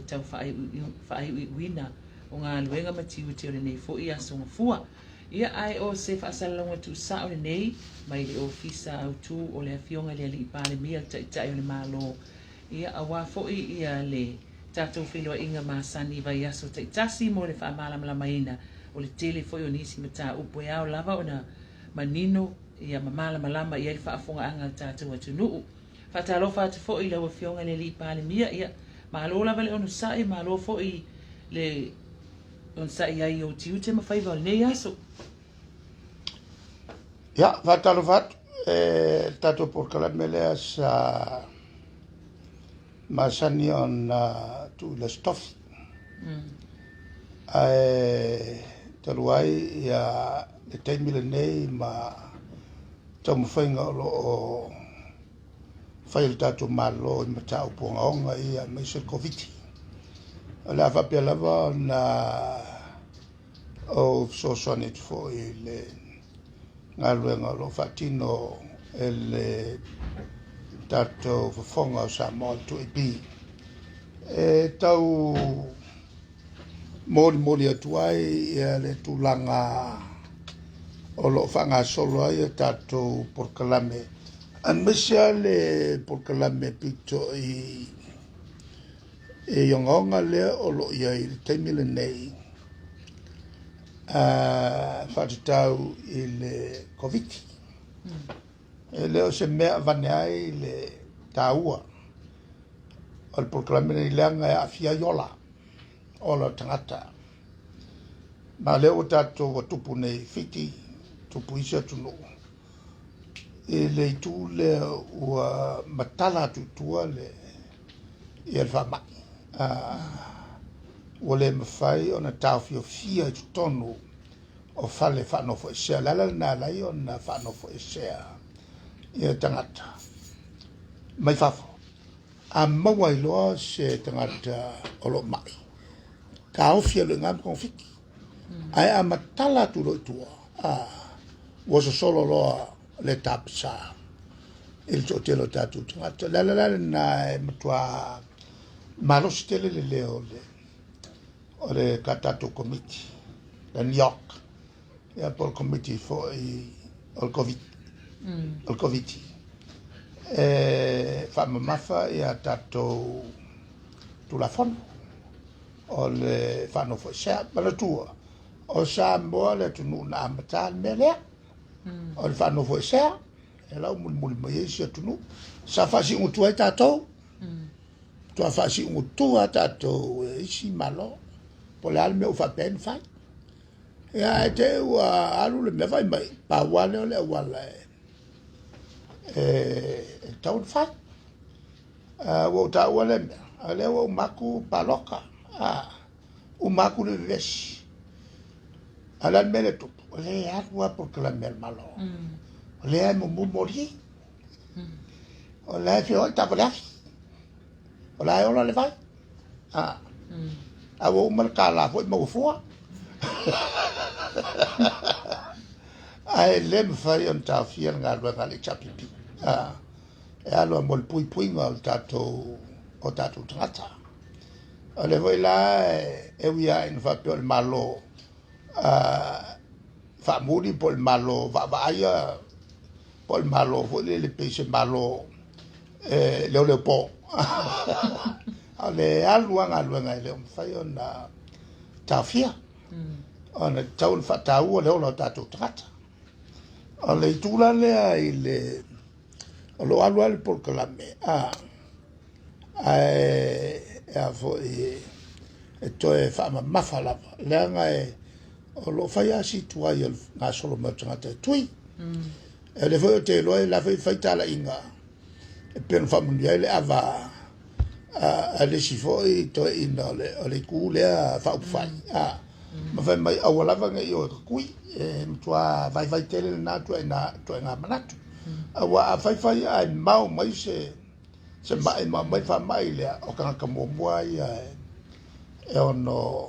le tau whaai wina o ngā luenga matiu te o le nei fo i asonga fua. Ia ai o se whaasalalonga tu sa o le nei, mai le ofisa au tu o le awhionga le ali pāle mia tai o le mālo. Ia awa fo ia le tātou whiloa inga māsani vai aso tasi mo le whaamala ina o le tele fo i o nisi mata upo e au lava o na manino ia mamala malama ia le whaafonga anga tātou atu nuu. Whaatalofa atu fo i lau awhionga le ali pāle mia ia mālo lava le onu sai, mālo fo i le on sai ai o tiu te mawhaiva o le nei aso. Ja, whaatalofa tātou porkalame lea sa masani on tu le stof. Taruai ia le taimile nei ma tau mawhainga o whail tātou malo i mata uponga onga ia meisel COVID. La whapea lava na o sosone tu fo i le ngā luenga lo whatino e le tātou whafonga o sa moa tu i pi. Tau mori atuai ia le tūlanga o lo whanga solo ai tātou porkalame. An mesia le porkalame pito i yongonga lea o lo ia i teimile nei. Whatitau i le COVID. Leo se mea vane ai le tāua. O le porkalame nei leanga e awhia yola o la tangata. Ma leo tātou wa tupu nei whiti, tupu isa tunu. E le itu le ua matala tutua le i al whamai. Ua le mawhai o na tāwhio fia i tutonu o whale whanofo e sea. Lala nā lai o na whanofo e sea i a tangata. Mai whafo. A maua i loa se tangata o lo mai. Ka ofia le ngam konfiki. Ai a matala tu lo itua. Wasa solo loa le tapsa. Il to telo tatu tangata. Lala na e matua marosi tele le leo le. O le katatu committee. Le New York. Ia por committee for o COVID. O COVID. Whamamafa ia tatou tulafono. O le whanofo sea malatua. O sa moa le tunu na amata me lea. O le whanofo sea. E lau muli mai eisi atunu. Sa whasi ungutua i tatou. Tua whasi ungutua tatou isi malo. Po le alme o whapen whai. Ia e te ua alu le me whai mai. Pa wane o le wala taun whai. Wo ta wane mea. A le wa umaku paloka. Umaku le vesi. Alan mele tupu. O le arua por que la mel malo. O le ai mumu mori. O le ai fio ta volafi. O le ai ola le vai. A wo umar kala foi mo fua. Ai le mfai on ta fia nga lwa vale chapipi. E alo mol pui nga o tatou tangata. O le voi la e wia in fa pe malo fa muri por malo va vaya por malo vo le pese malo le po ale alwa le fai ona tafia ona taun fa tau le ona tatou trata ale tula le ile lo alwa le por kalame a fo to e fa mafala langa o lo fai asi tua i ngā solo matangata tui. E le fai o te loe la fai tala inga. E pēn whamuni ai le awa a le si foi to ina o le ku lea whaupwhai. Ma fai mai awalawa ngai o kui. E mtua vai tele na tua e ngā manatu. Awa a fai ai mau mai se mai wha mai lea o kanga mua i e ono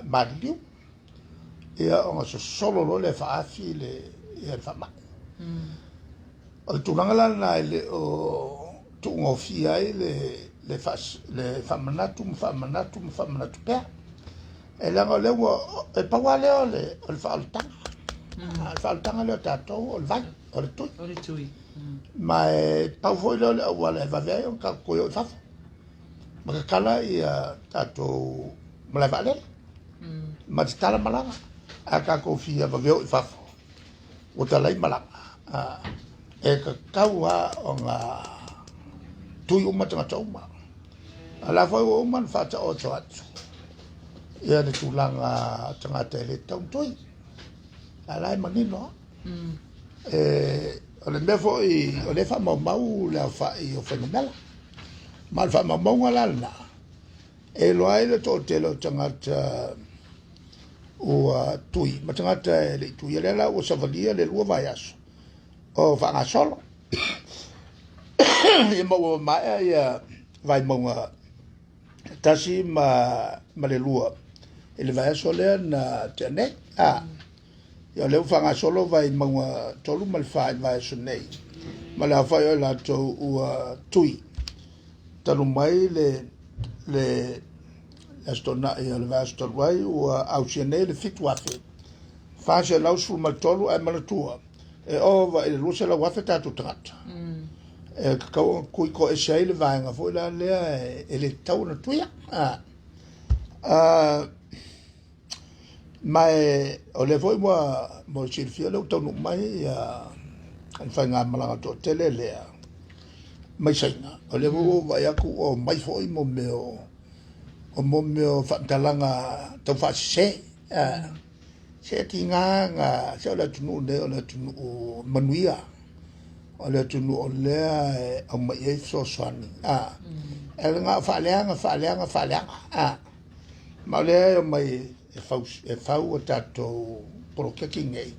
mariliu. Ia o so solo lo le faafi le ia fa ma. O tu ngala na le o tu ngofia le le whamanatu pea. E langa le ua, e paua leo le whaaltanga. Whaaltanga leo tātou, o le vai, o le tui. O le tui. Ma e pau foi leo le ua le vavea o ka koe o i whafo. Ma ka kala i tātou malai waalele. Ma te tala malanga. A ka kofia vavea o i whafo. O talai malanga. E ka kaua o ngā tui uma tangata uma. A la foi o uma whata o to atu. Ia le tūlanga tangata e le tautoi. A lai manino. O le mefo i, o le wha mau le wha i o whenumela. Ma le wha mau ngalana. E loa i le tō te lo tangata o tui. Ma tangata e le tui. E le la o savalia le lua vai aso. O whanga solo. I mau mai ia vai maunga tasi ma le lua. I le vai aso lea na te ane. Ia leo whanga solo vai maunga tolu ma le whae vai aso nei. Ma le hawhai o la tau ua tui. Tanu mai le astona ia le vai aso tolu vai ua ausia nei le fitu afe. Whaase lau sulu ma tolu ai manatua. E ova i le lusa la wafe tātou tangata. E kakau kui ko e sei le vaenga fo la lea e le tau na tuia. Mai o le foi mo silfia le tau no mai an fai ngā malanga tō tele lea. Mai sainga. O le mo vai aku o mai foi mo meo whatalanga tau whaase se. Se ti ngā se o le tunu le o le tunu o manuia. O le tunu o lea au mai e so swani. E ngā whaaleanga. Ma lea o mai e fau o tātou porokeki ngei.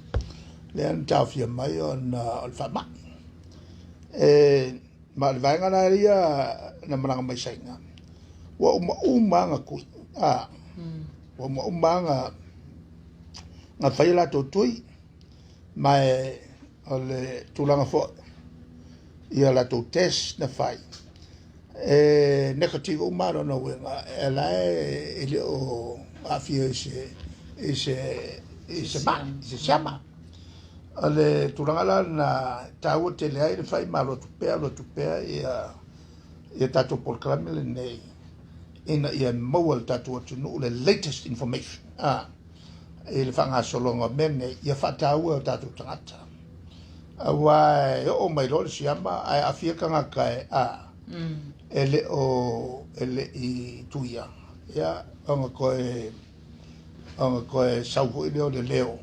Lea ni tāwhia mai o le whama. Ma le vaenga nā ria na maranga mai sainga. Wa umanga kui. Wa umanga nga whai la tō tui, mai o le tūlanga fo, ia la tō test na whai. Negative umaro na wenga, e lai e le o awhia i se siama. O le tūlanga la na tāua te lea i le whai ma lo tupea ia tātou polkaramele nei. Ina ia maua le tātou atunu le latest information. E le whanga solonga mene, ia whataua o tātou tangata. Wai, o mai role siama, ai awhiaka ngā kai ele i tuia. Ia, anga koe sauho i leo le leo.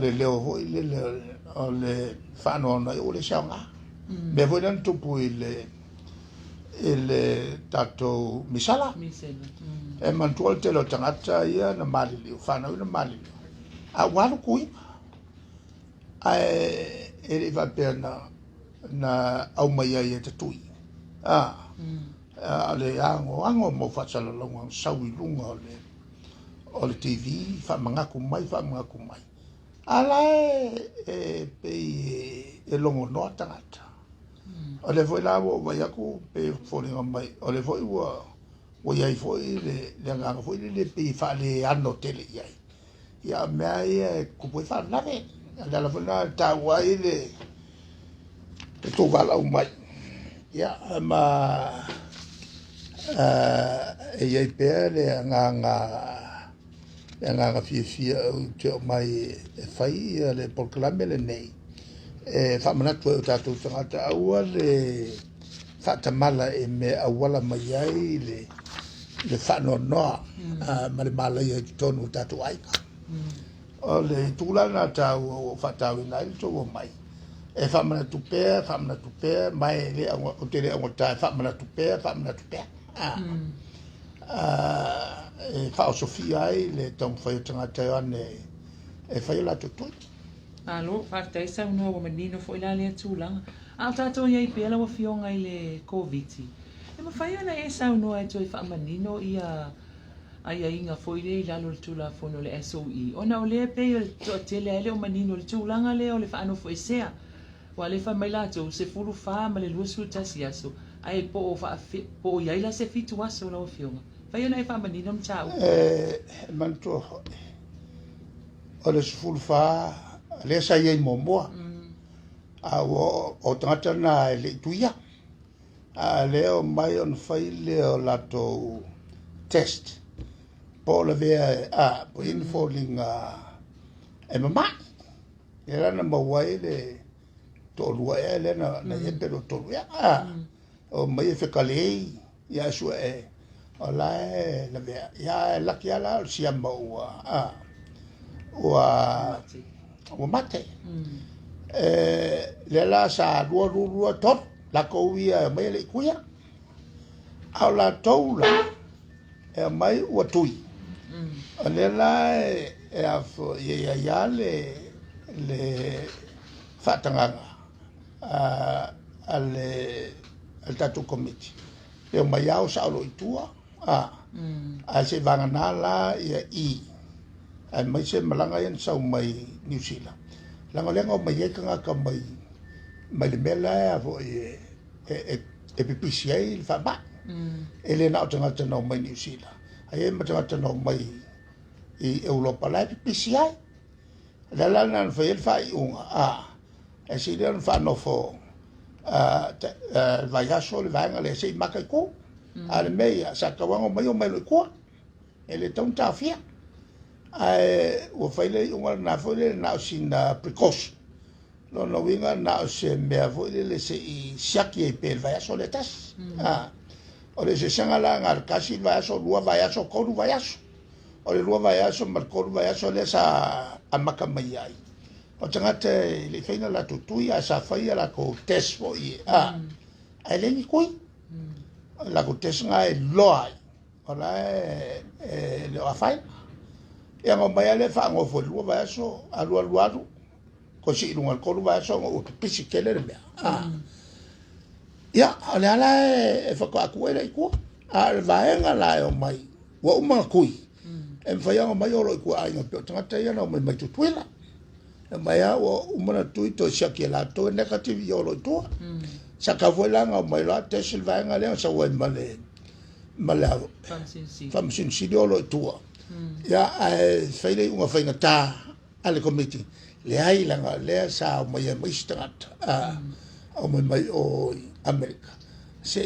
Le leo ho i le whanoa na i o le saunga. Me voi nan tupu i le tātou misala. E mantua te lo tangata ia na maliliu, whanau na maliliu. A waru kui. E re wapea na au mai ai e te tui. Le ango mo whatsala longa, sau i lunga o le TV, whamangaku mai. Ala e pei e longo noa tangata. O le foi la wa yaku pe foringa mai. O le foi wa yai foi le nganga foi le pe fa le anno tele yai. Ya mai ku poi fa nave. La foi na ta wai le to vala mai. Ya ma e yai pe le nganga fia te mai fai le proclame le nei. Whamanatu e o tātou tangata aua le whatamala e me awala mai ai le whanoa noa ma le malai e tonu o tātou aika. O le tūlana tāu o whatau ina i tō mai. E whamanatu pēr, mai le o te le angotai whamanatu pēr. E whao Sofia ai le tong whai o tangata ane e whai la tutui. Alo, whaktai sau noa wa manino fo ila lea tūlanga. Ao tātou iai pēla wa fionga i le COVID-19. E mawhai ana e sau noa e toi wha manino ia ai inga fo ile i lalo le tūla fono le SOE. Ona o lea pei o le toa tele ele o manino le tūlanga lea o le whaano fo e sea. Wa le wha mai lato se furu wha ma le luasu tasi aso. ai po po ia la se fitu aso la fionga fai na fa mani nom chau manto o le fulfa le sa ye momo a o tata na le tuia a le o mai on fai le o lato test po le vea a po in falling e mama era na mawai le to lua le na ye pero to lua o mai fe kale ya su o la le vea ya la kia la si ama o mate le la sa lua tot la ko ia mai le kuia au la toula e mai ua tui le la e afo ia le fatanganga al tatu committee e mai au sa lo itua a se vangana la ia ai mai se malanga yan sa mai New Zealand langa lenga mai e kanga ka mai le mela vo e PPCA il fa ba ele na tanga no mai New Zealand ai ma tanga no mai i Europa la PPCA la na fa il fa unga e si le fa no fo vai aso le vanga le se makai ko ale meia sa ka wanga mai o mai ko ele tão tafia o faile unga na fole na sina precaution no winga na se me avoide le se i siaki e per vai aso le tas o le se sanga la ngar kasi vai aso lua vai aso koru vai aso o le lua vai aso mar koru vai aso le sa amaka mai ai o tangate le feina la tutui a sa faia la ko test fo i ai le ni kui la ko test nga e loai o la le afai e ngo mai le fa ngo fo lua vai aso a lua ko si lunga ko lua aso o pisi kele le ya ale ala e fa ko aku ele ko a vaenga la o mai wa uma kui em fa ya mai o lo ko ai no tangata ya no mai tutuila mai o uma tu to siaki la to negative yo lo to sa ka vola nga mai la te silvaenga le sa wa male fam sin si do lo to ya faile unha faina ta ale committee le ai langa le sa mai mai strat o mai o America se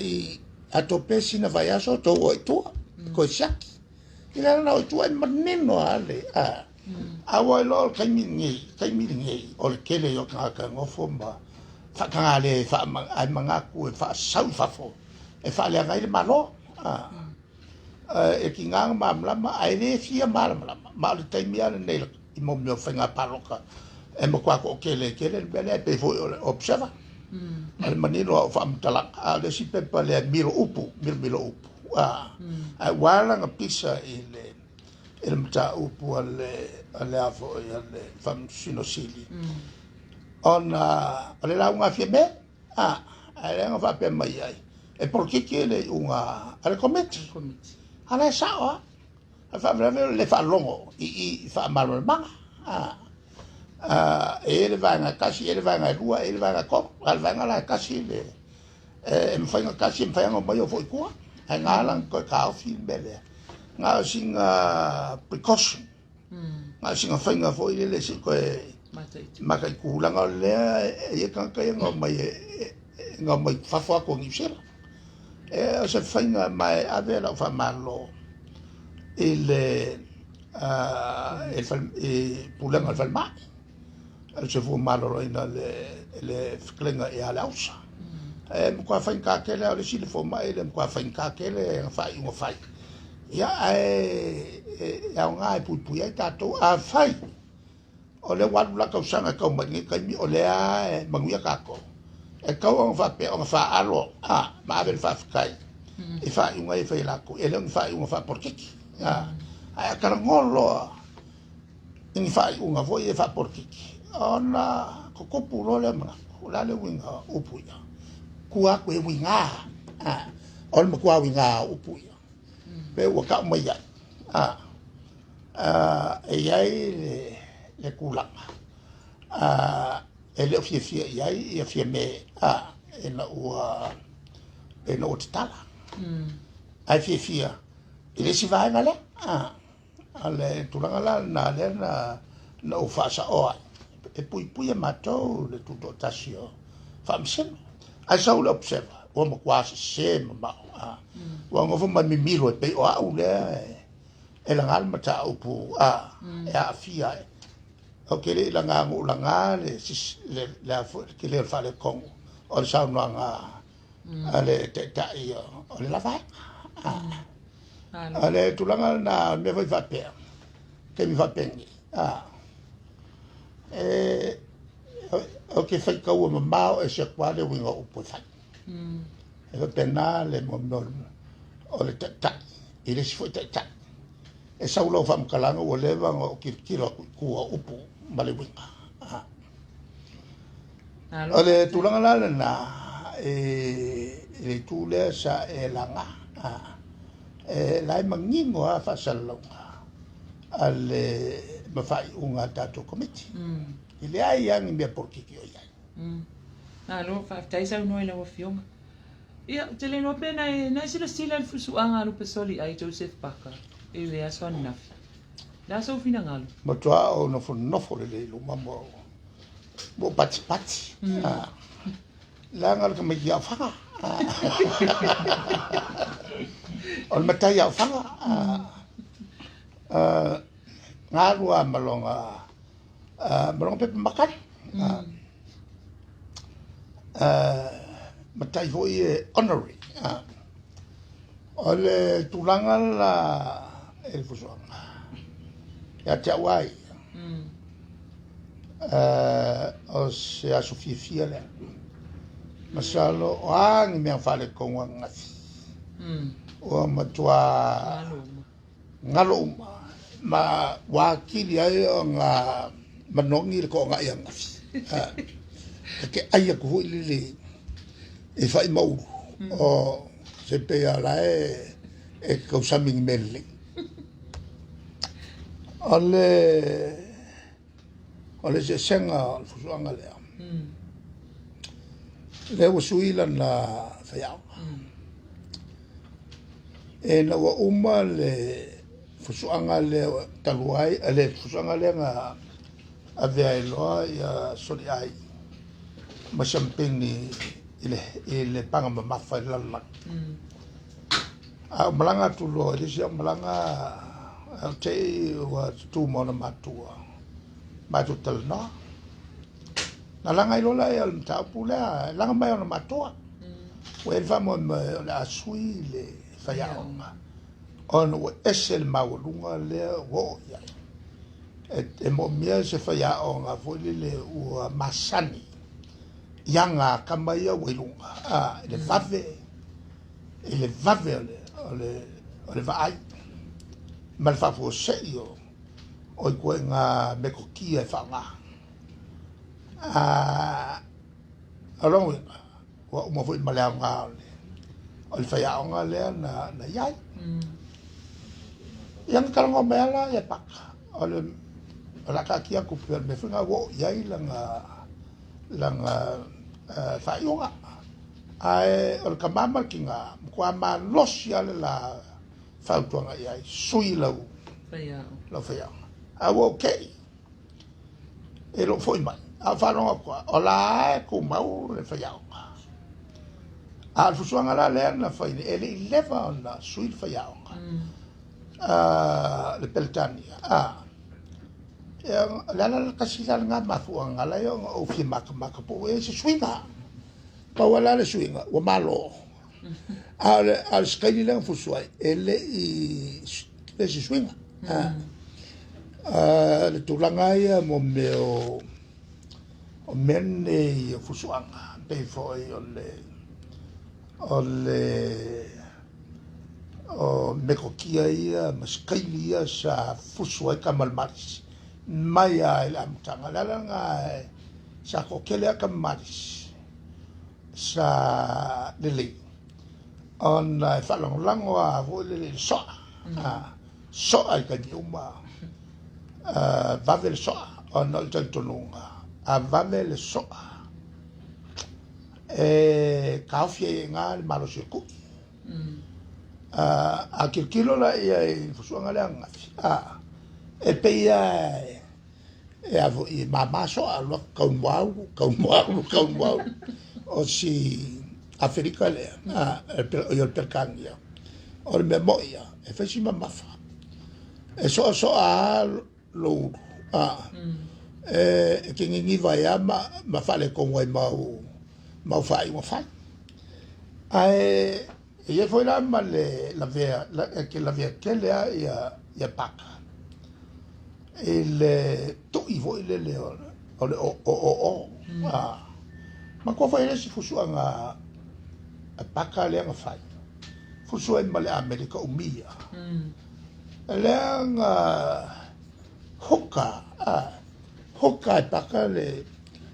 a tope sina vai aso to o to ko siaki ila na o to en maneno ale awa lo kai mi ngi o le kele yo ka ngofo ma fa ka le fa ai manga ku fa sau fa fo e fa le ngai malo e ki ngang ma ai le fia ma le tai mi ana nei i mo me fenga paroka e mo kwa ko kele bele pe fo observa al manino fa mtala le si pe pa le milo upu ai wala nga pisa ele mta upu ale afo ele fam sino sili ale la unha fiebe ale nga fa pe mai ai e por que ele unha ale comete ale sao fa breve le fa longo i fa malo manga ele vai nga kasi ele vai nga rua ele vai nga ko al vai nga la kasi le e me fa nga kasi me fa nga mai o foi ko ai nga lan ko ka fi bele nga singa precaution nga singa fainga foi le si ko makai kulanga le e kan ka nga mai fa ko ngi sera e se fainga mai avela fa malo il pulanga al falma se fu malo ina le fklenga e ala usa mo kwa fainga kele le si le fo mai le kwa fainga kele fa i mo fai ya ya nga pu ya tato a fai o le wadu la ka usanga ka mangi ka mi o le a manguia ka ko e ka o fa pe o fa alo ma ave fa kai e fa unha e fa la ko e le fa unha fa por kiki a ka ngolo ni fa unha foi e fa por kiki ona ko ko pulo le ma la le winga upuya kuwa ko e winga on mo kuwa winga upuya pe o ka mai ya e ai le kulanga e le fie ya e fie me e na ua e no te tala ai fia i le si vai ngale ale tulanga la na le na o fa sa o e pui e matou le tuto tasio fa msen ai sa ula observa o mo quasi se ma o ngo fa mi miro pe o au le e la ngal mata o pu e a fia o ke le la ngangu la ngale le la ke le fa le kong o le sa no nga ale te ta io o le la vai ale tulanga na me vai va per che mi fa penni o che fai cau ma mau e se quale winga o po fa e va penale mo o le ta e le si foi ta e sa ulo fa mkalanga o leva o kilo ku o po ma le winga ale tulanga la na le tule sa e langa lai mangingo a fa salonga ale mafai unga tato komiti ile ai yang me porki ki o yang alo fa taisa no ile wafionga ia tele no pena na sila sila fusu anga lu pesoli ai Joseph Parker ile aso na la so fina ngalo mo toa o no fo le lu mambo bo pati la ngal ka me ya fa on mata ya fa ngarua malonga pe makan matai hoi honorary ole tulanga la el fusuanga ya te wai o se a sofia le masalo ang me fale con nga o matua ngalo ma wakili ai nga manongi ko nga yang ke ai ko ile e fai mau o se pe ala e ko saming melle ole se senga fusuanga le le usuila na faiao e na wa uma le fusuanga le taluai ale fusuanga le nga avea loa ya soli ai ma champagne ile panga ma fa la malanga tu lo ile sia malanga te wa tu mona matua ma tu tel no na langa ilo la el tapula langa mai ona matua wel famo la sui le faiao on esel maulunga le wo ya e mo mia se faia o nga foi le o masani yanga kamaya welunga le vave le vai mal fa fo serio o ko nga me ko ki e fa nga along o mo foi malea nga o le faia nga le na yai yang kalongo mela ya pak ole la kakia ku per me funga wo yai langa faiunga ai ol kamama kinga kwa ma losia la fautuanga yai sui lau lo faiao a wo okay e lo foi mai a faronga kwa ola ku mau le faiao a fusuanga la lerna fai ele leva na sui faiao le peltania la kasila nga mafuanga la yo o fi maka po e se swinga pa wala le swinga o malo al skali la fusua ele le se swinga le tulanga ya mo meo o menne fusuanga pe foi o mekokia ia maskailia sa fusua kamal maris maya ila mtanga lalanga sa kokele ka maris sa lili on falong lango a vole so ai ka diuma vavel so on al tonunga a vavel so ka fie nga malo se ku a kilo la ia fusuanga le anga e pe ia e avo i mama so a lo kaumau o si Afrika le il percanglia o me moia e feci mamafa e so a lo e che ngi vai ma fale con wai mau fai ai e foi la male la via che che le ia pacca il tu i voi le ma qua foi le si fusuanga a pacca le nga fai fusua male America umia le nga hoka hoka pacca le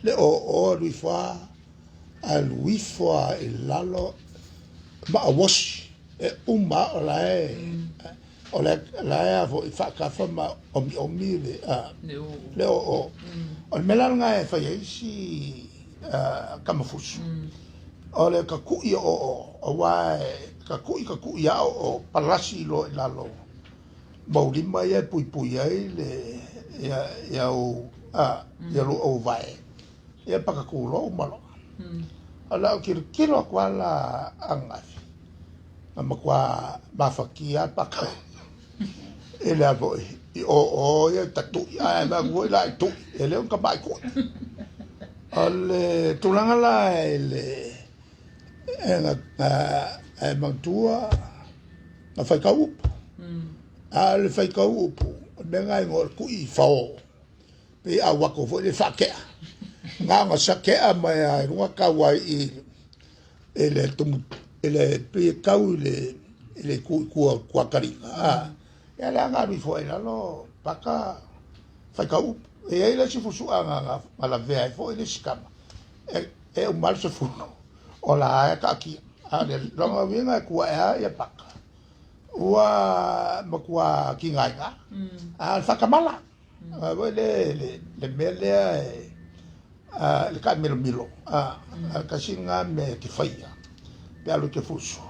lui fa a lui fa il lalo ma wash e uma o la vo fa ka fa ma omi le o melanga e fa si kamafus o le ka ku o wa ka ku ya o palasi lo lalo bauli mai e pui ai le ya o ya lo o vai e pa ka ku lo malo ala kilo kwa la angafi ma kwa mafakia pa ka ele avo o ya tatu ya ma go la tu ele un ka ba ku ale tulanga la ele e mantua na fai ka up ale fai ka up benga ngor ku I fao pe a wako fo le fakea nga sake a mai runga kawai ele pe kau le ku karinga ya la nga ri foi lo paka fai kau e ele se fusu anga ala vea fo ele skama e o mal se fu o la ka ki a le longa vinga ku ya paka wa makua ki ngai ka a fakamala le mele le ka milo ka singa me ki faia pe alo ke fuso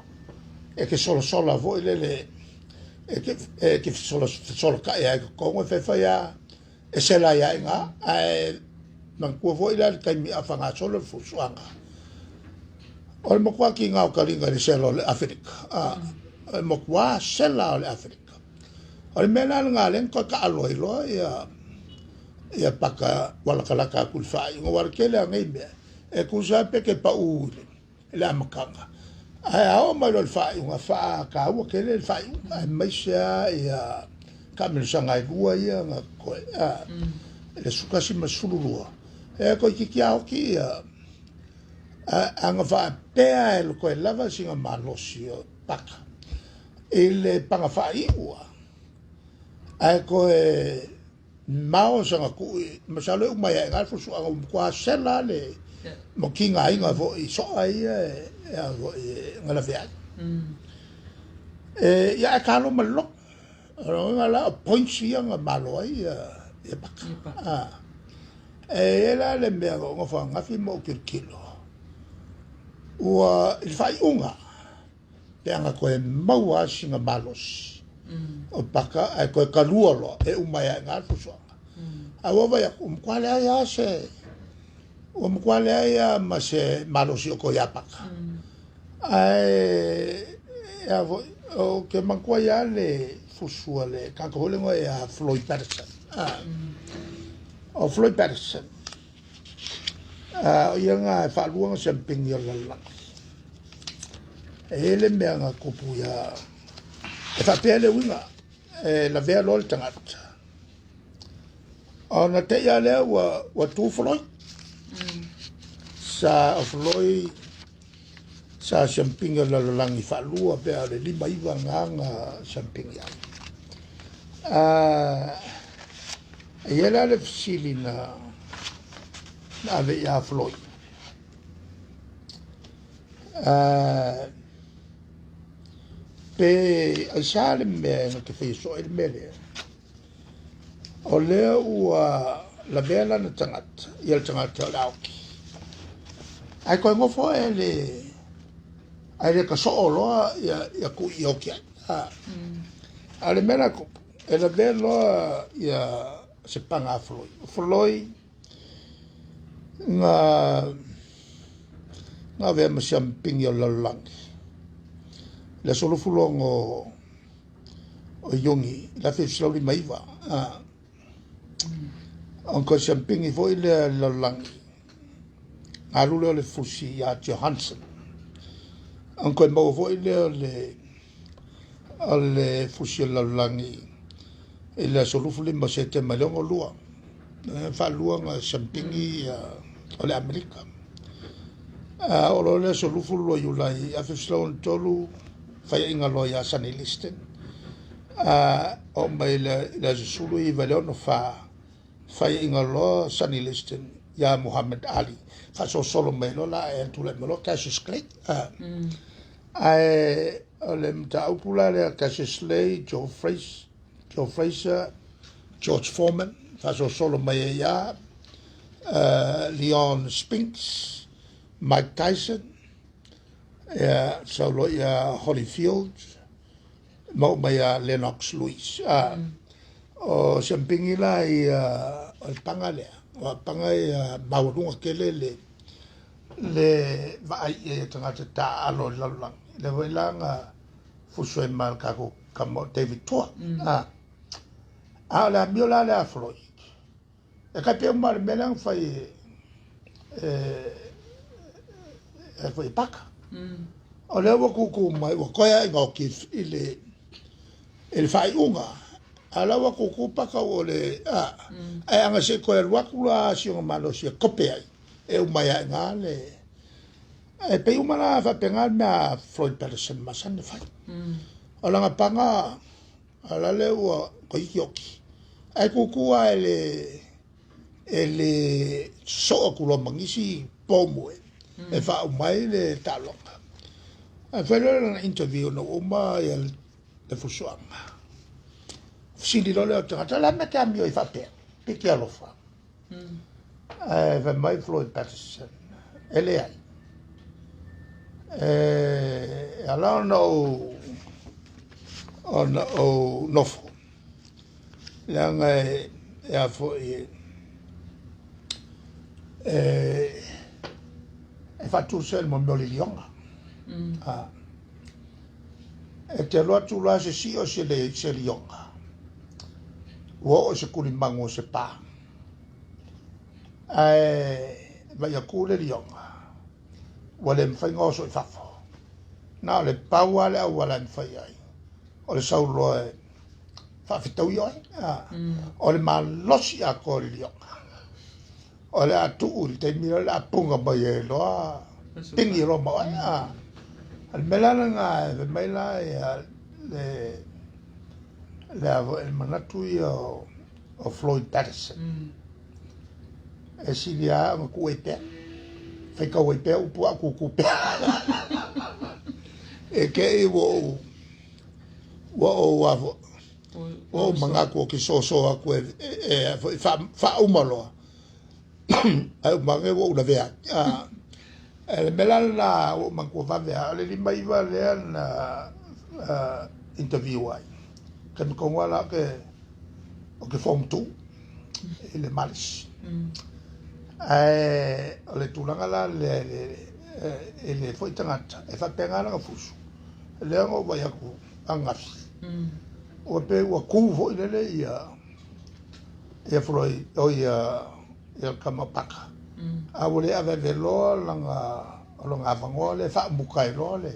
e ke solo vo le e ke solo ka ya ko mo fe faia e se la ya nga man ko vo ile ka mi afanga solo fuso anga o mo kwa ki nga ka ringa le selo le Afrika mo kwa sela le Afrika o mena nga len ko ka alo ia paka wala kala ka kul fai ngor kele ngai be e ku sa pe ke pa u le amakanga ai o ma lo fai nga fa ka o kele fai mai sa ia kamel sanga lua ia nga ko le sukasi masulu e ko ki kia o ki anga fa pe el ko lava singa malosio paka ele panga fai ua ai ko mao sanga ku masalo u mai ngal fu so kwa sela le mo kinga inga vo I so ai vo ngala vea ya ka lo malo ngala point si nga malo ai e baka ela le me ngo fa ngafi mo kilo ua il fai unga pe anga ko mau singa malos o paka ai ko kaluolo e umai ngal fu so a wo vai kwale ya se kwale ya ma se malos ko ya paka ai ya o ke man ko ya le fu so le ka ko le ngo ya Floyd Patterson o Floyd Patterson ia fa luanga se pingi la ele me nga kopu ya e fa pele winga la vea lol tangata ona te ya le wa tu Floyd sa Floyd sa champinga la langi fa lua pe ale lima iwa nga champinga e la le fsili na ave ya Floyd pe asale me ke fe so el mele o le ua la vela na tangat ia tangat lauki ai koe ngofo ai le ka so loa ia ku i oki ale mena ko ele velo ia se panga floi nga ve masiam pingi o lalang le solo fulongo o yongi la fe slowly maiva onko champing i foi le lalang alu le fusi ya Johansson onko mo foi le fusi lalang e la solo fuli mo se te malongo lua fa lua nga champing o le Amerika o le solo fulo yulai a fe slowly tolu fai inga loya Sunny Liston o mai le sulu i vale no fai inga lo Sunny Liston ya Muhammad Ali ka so solo mai lo la e tu le melo Cassius Clay ai le mta upula le Cassius Clay Joe Fraser George Foreman ka so solo mai ya Leon Spinks Mike Tyson so lo ya Holyfield mau mai Lennox Lewis o champingi la o pangale o pangai baurunga kele le vai e tanga ta alo lalang le velanga fusoi mal ka ko kamo David Toa la miola la Floyd e ka pe mal melang fai fai paka o le wa ku mai wa koia ngo ki ele fai unga ala wa ku paka o le ai anga se ko e wa ku la si o malo si kope ai e o mai nga le e pe uma la fa pengal na Floyd Patterson masan de fai ala nga panga ala le wa ko yoki ai ku ele so ku lo mangisi pomo e fa mai le talonga a fero na interview no uma le fusuanga sili lo le tata la me cambio i fa pe che lo fa mai Floyd Patterson ele ai ala no nofo langa e fo e fa tu sel mo le lionga e te loa tu la se si o se lionga o se kuli mango se pa va ya kule lionga wale mfaingo so fafo na le pawa le wala mfai ai o le saulo fa fitau yo o le malosi a ko lionga o le atu ul te mira la punga ba ye lo pingi ro ma al melana nga mai la el manatu o Floyd Patterson e si dia ma ku e pe fai ka we pe upu aku ku pe e ke wo manga ko ki so aku fa umalo ai mange wo na vea el melala o manco va vea le mai va le na interview ai kan ko wala ke o ke form tu ele malis le tulanga la ele foi tangata e fa pengala ka fusu le ngo va ya ku angafi o pe wa ku vo ile ia Floyd o ia kamapaka a wole ave velo langa vangole fa bukai role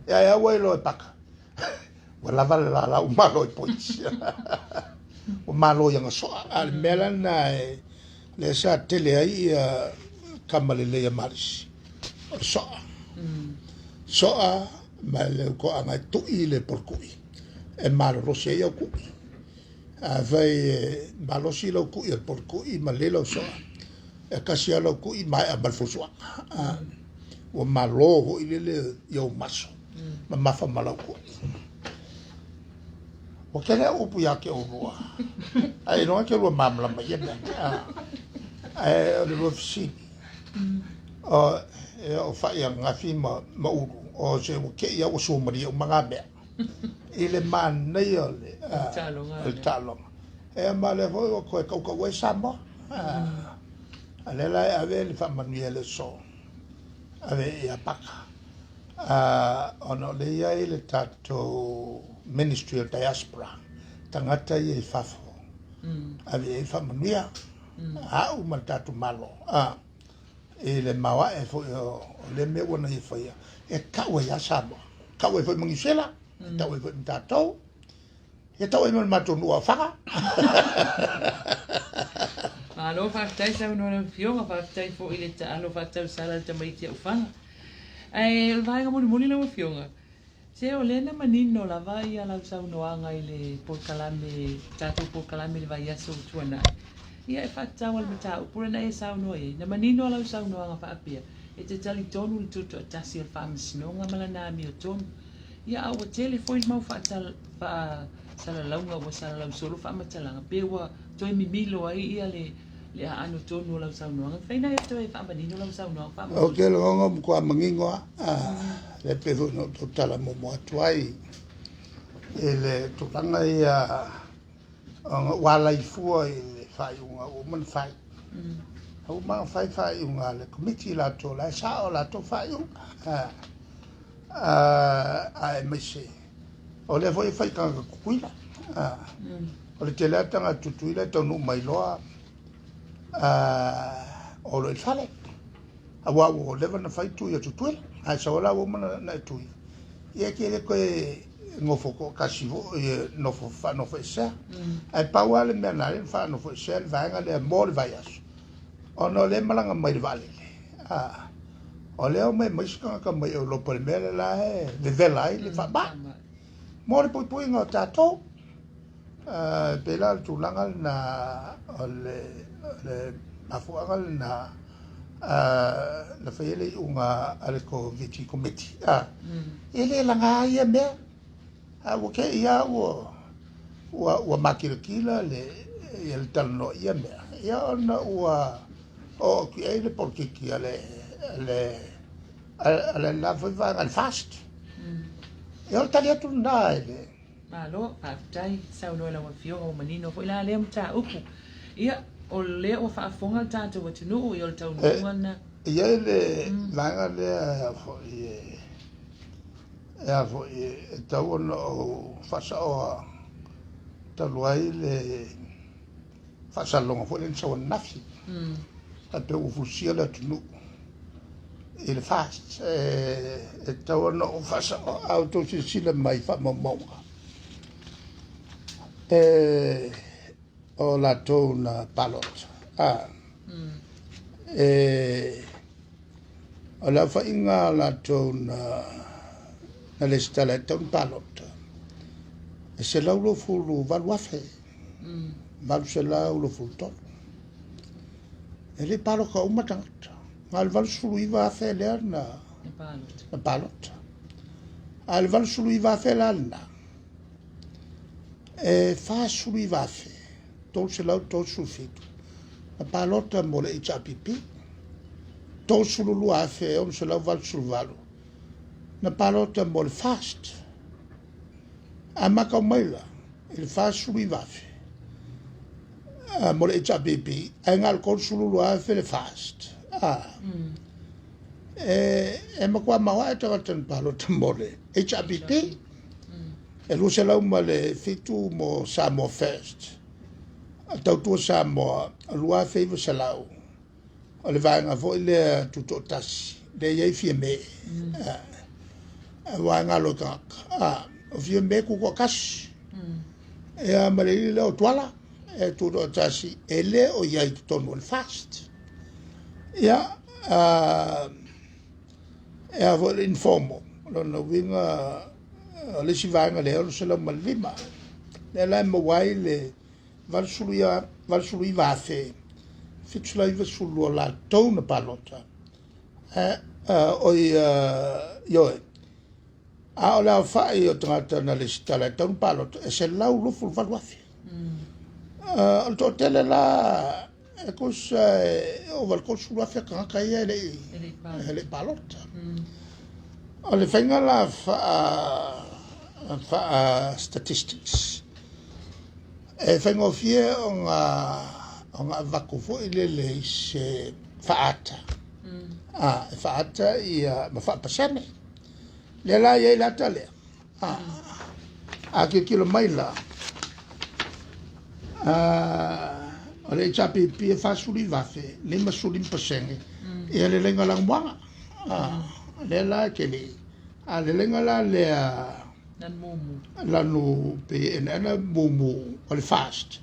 ya we lo paka wala vala la umalo pois o malo yang so al melana le sa tele ai kamale le maris so mal ko anga tu ile por kui e malo rose yo ku vai malo si lo ku il por kui malelo so e kasi alo ku i mai abal fuswa o malo ile yo maso ma mafa malo ku o kele o pu ya ke o boa ai no ke lo mamla ma yenda ai o lo fisi o e o fa ia ngafi ma uru o se o ke ia o so mari o manga be ile man nei ole o talo e ma le vo o ko we samo ale la ave le fa manuel so ave ia paka ono le ia ile tato ministry of diaspora tangata ia fafo ave ia fa manuel u matatu malo ele mawa e fo le me wona i fo ia e kawe ya sabo kawe fo mangisela tawe fo tato e tawe no mato no fa alo fa tai sa no le fio fa tai fo ile ta alo fa tai sala te mai te ufa ai vai ga mo le fio se o le na manino la vai ala sa no anga ile por kalame tato por kalame le vai aso tuana ia e whātau al matau, pura na e saunoa e, na manino alau saunoa ngā whaapia, e te tali tonu le tutu a tasi al whaamisino, ngā malana mi o tonu. Ia au a telefoni mau whaasalaunga wa salalau solo whaamatalanga, pewa toi mimilo ai ia le a ano tonu alau saunoa, ngā whaina e toi whaamanino alau saunoa. O ke longa mkua mangingoa, le pehu no totala mo atuai, e le tutanga ia wala i fua i fai unga o man fai o man fai unga le committee la to la sa o la to fai unga ai me se o le foi fai ka kuila o le tele tanga tutuila to no mai loa o le fale a wa o le na fai tu ya tutuila ai sa ola o man na tu e ke le ko ngofo ko kasivo no fa no fa sa ai paua le mena le fa no fa sa va nga le mo le vaias ono le malanga mai vale o le o me miska ka mai o lo por mele la le velai le fa ba mo le poi nga tato pela tu langa na le afuagal na la fele unga ale ko viti committee ele langa ia me o ke ia o makirikila le el talno ia me ia na o ke ele porque que ale la va al fast eu talia tu na ele malo aftai sa no la fio o manino foi la le mta upu ia o le o fa fonga tata o tinu o tau ngana ia le langa le e fo e tau no fasa o taluai le fasa longa fo le so nafi a te o fusia la tunu il fast e tau no fasa auto sila mai fa momonga o la tona palot o la fa inga la tona na le stala ton palot e se laulo fulu valuafe valu se laulo fulu ton e le palo ka umatangata ngal valu sulu iwa afe le na palot al valu sulu iwa afe la na e fa sulu iwa afe tol se lau tol sulfitu na palota mo le HRPP tol sulu lua afe on se lau valu sulu valu na palota mo le fast a maka maila il fast sulu vafe mo le HRPP a ngal kon sulu lua afe le fast e makua mawa e tagatan palota mo le HRPP e lu se lau ma le fitu mo Samoa First a tautua Samoa lua afe iwa se lau o le vaenga vo le tuto tasi le iei fia me wa ngalo ka o fie me ku ko kas e a mare le o twala e tu do tasi ele o ia i tonu el fast ya e a vol informo no vinga le si va ngale o se lo malvima le la mo wai le val sulu va fe fitsula i sulu la tona palota o yo a o la fai o tangata na le stala ton palot e se lau lufu valuafi o to tele la Because over culture fe ka ia ele balot. Ole fenga la statistics. E fenga ofie on vaku fo ile se faata. Faata ia ma pasane. Le la ye la tale. Ke kilo maila. Ole chapi pie fa suli vafe, le masuli pasenge. E le lenga lang wanga. Le la kele. Le lenga la le nan mumu. La no pe ena mumu ole fast.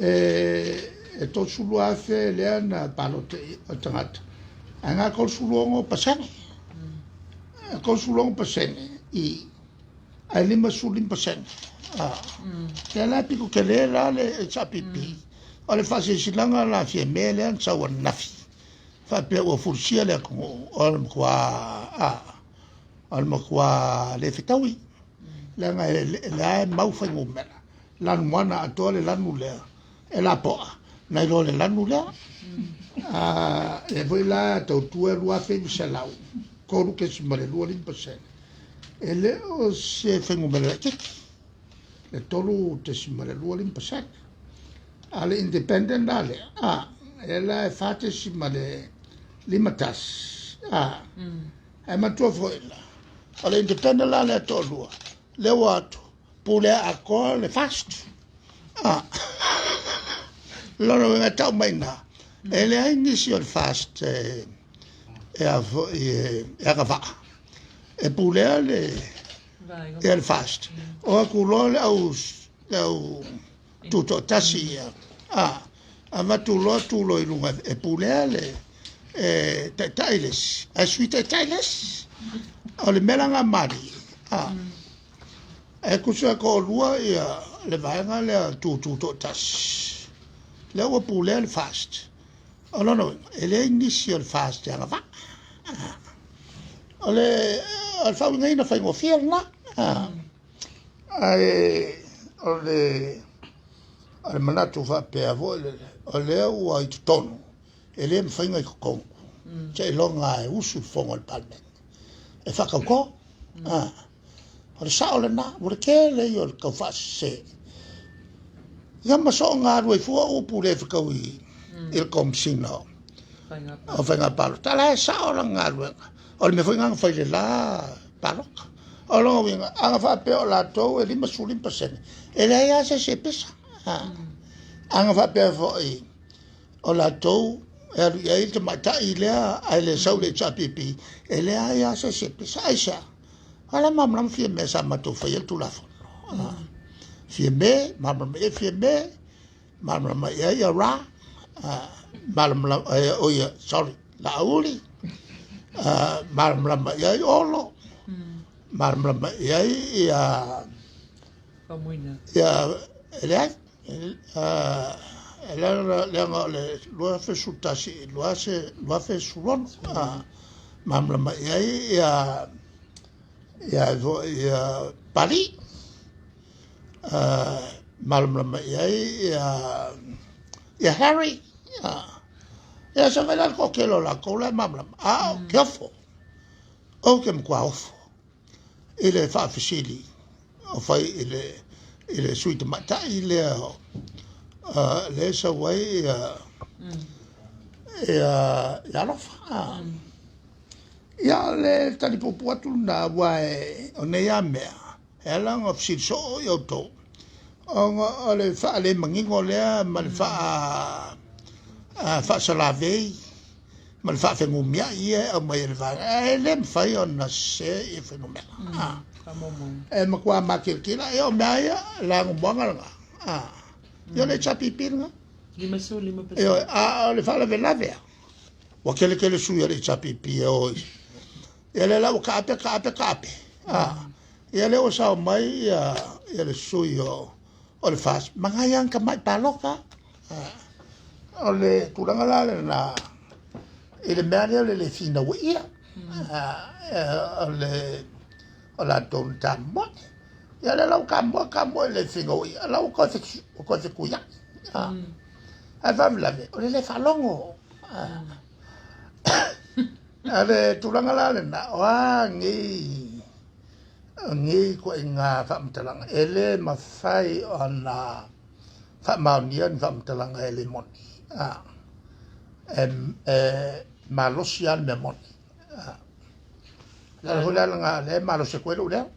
E to sulu afe le na palote otangat. Anga kol sulongo pasenge. Kol sulongo pasenge I ai le masuli pasenge. Kela piko kelela le chapipi. Ole fase silanga la fie mele an sawa nafi. Fa pe o fursia le ko ol kwa le fitawi. La nga la mau fa ngumela. Lan mwana atole lanu le. La poa. Na lo le lanu le. E voi la to tu lua fe misalau. Ko lu ke simale lua 1%. Ele o se fa ngumela kiki. Le tolu te simale lua 1%. Ale independent ale. Ela e fate simale 5 E matua fo ela. Ale independent ale tolua. Le watu. Pule ako le fast. Lono wenga tau maina. Ele a initial fast e agava. E pule ale e fast. O kulole au tuto tasi ama tulo ilunga e pulele tailes a suite tailes o le melanga mari e kusa ko lua ia le vaenga le tuto tas le o pulele fast o no ele initial fast ya va o le al fa ngai na fa ngo fierna o le al manatu fa pe avo o le o ai tonu ele me fainga ko che longa e usu fongo al palme e fa ko o le sa o le na o le ke le yo ko fa se ya ma so nga ru fu o pu le fa wi il kom sino o fainga palo tala sa o nga ru o me fainga fa le la palo o lo vinga anga fa pe o la to e lima suli pasene ele ya se pesa anga fa pe fo o la to e te mata ile ai le sau le chapipi ele ya se pesa aisha ala mamram fie me sa mato fa el tu la fo fie me mamram ya ra mamram o ya sorry la uli mamram ya olo mamram ya Pamuina. Ya, le lo fe sutasi, lo fe sulon. Mamma ya pali. Mamma ya Harry. Ya se vela ko kelo la cola mamma. Che offo. O che qua offo. Ile fa fisili. O fai ile suite mata ile le sa wai ya lo fa ya le tali popo tu na wai o ne ya me ela ngo si so yo to o le fa le mangingo le ma le fa sa la vei ma le fa fe ngumia ia o mai le va le fai on se e fenomena e ma kwa makirkila e o mea la ngumbanga yo le chapipinga Lima so, 5%. yo le fala velavea wa kele suya le chapipi o e le la kape e le o sa mai e le suyo o le fas mangayang ka mai paloka o le turanga la na e le mea le fina wia o la ton tambo ya le lau kambo le fingo ya lau ko se kuya Ai whamlame, o le whalongo. Ale tulanga la le na, oa ngi ko i ngā whamtalanga. Ele mawhai o na whamaunia ni whamtalanga ele moni. Malosi al me moni. La hula nga le malosi koe lu lea.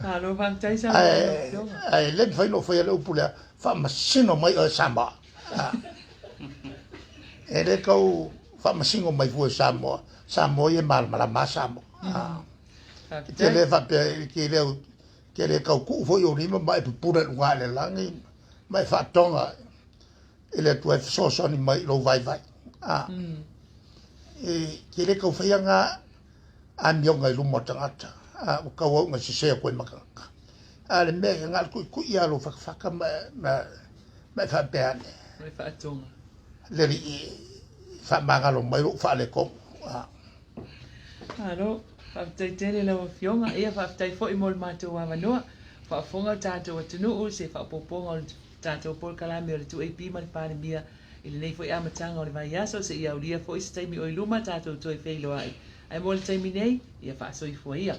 Halo whamtai sa ai le fai no fai le upule fa masino mai o Samoa ele kau fa masino mai fu Samoa e mal mala Samoa ke le fa ke le kau ku fo yo ni mai pura nga le langi mai fa tonga ele tu so ni mai lo vai ke le kau fai nga an yo ngai lu motanga o kau nga si se ko makaka ale me ngal ku ia lo fa ma fa peane mai fa atonga le fa magalo mai lo fa le ko Halo whamtai tere la fionga ia whamtai fo i mol mātou wa manoa fa fonga tātou atunu o se fa poponga o tātou por kalami o le tu AP ma le pāne mia i le nei fo i amatanga o le vai aso se ia ulia fo i se taimi o i luma tātou toi feilo ai ai mo le taimi nei ia fa asoi fo ia